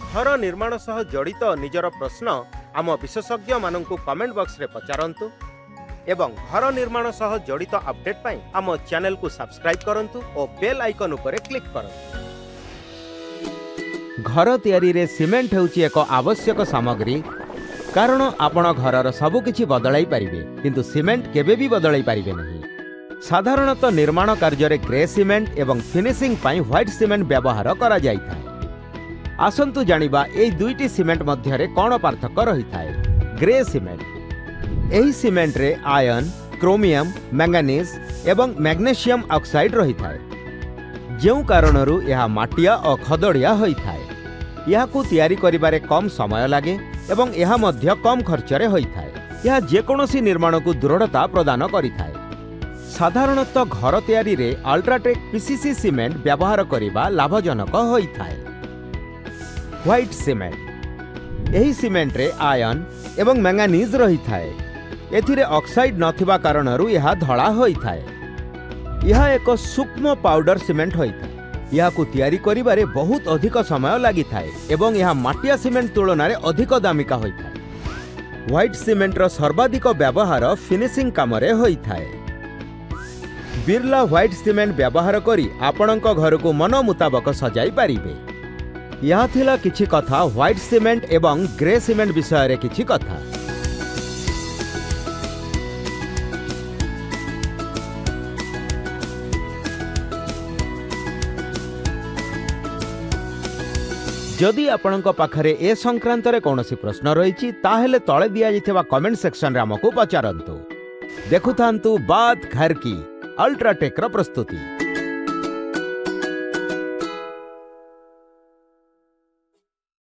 घर निर्माण सह जड़ित निजर प्रश्न आम विशेषज्ञ माननकु कमेंट बॉक्स रे पचारंतु एवं घर निर्माण सह जड़ित अपडेट पाई आम चैनल को सब्सक्राइब करंतु और बेल आइकन उपरे क्लिक करंतु। घर तैयारी रे सीमेंट हेउची एक आवश्यक सामग्री कारण आपण घरर सबु किछि बदलाई पारिबे किंतु सीमेंट केबे भी बदलाई पारिबे नहीं। साधारणतः निर्माण कार्य रे ग्रे सीमेंट एवं फिनिशिंग पाई व्हाइट सीमेंट व्यवहार करा जाई थाए। आसंतु जानिबा एई दुईटी सीमेंट मध्य रे कोन पार्थक्य रही थाए। ग्रे सीमेंट एही सीमेंट रे आयरन, क्रोमियम, मैंगानीज एवं मैग्नेशियम ऑक्साइड रही थाए जेउ कारणरू यह माटिया और खदड़िया होई थाए। याकू तैयारी करिबारे कम समय लागे एवं यह मध्य कम खर्चरे होई थाए। यह जेकोनोसी निर्माण को दृढ़ता प्रदान करि थाए। साधारणतः घर तैयारी रे अल्ट्राटेक पीसीसी सीमेंट व्यवहार करिबा लाभजनक होई थाए। व्हाइट सीमेंट एही सीमेंट रे आयरन एवं मैंगानीज रही थाए। एथिरे ऑक्साइड नथिबा कारणरू यह धड़ा होई थाए। यह एक सूक्ष्म पाउडर सीमेंट होई थाए। यह को तैयारी करिबारे बहुत अधिक समय लागि थाए एवं यह माटिया सीमेंट तुलन में अधिक दामिका होई थाए। व्हाइट सीमेंट रो सर्वाधिक व्यवहार फिनिशिंग कामरे होई थाए। बिरला व्हाइट सीमेंट व्यवहार करी आपणक घर को मन मुताबक सजाई पारिबे। यह थिला किछि कथा व्हाइट सीमेंट एवं ग्रे सीमेंट विषय रे किछि कथा। जदि आपणक पाखरे ए संक्रांत रे कोनोसी प्रश्न रहिछि ताहेले तळे दिया जिथिबा कमेंट सेक्शन रे हमकु पचारंतु। देखुथांतु बात घर की अल्ट्राटेक रो प्रस्तुति।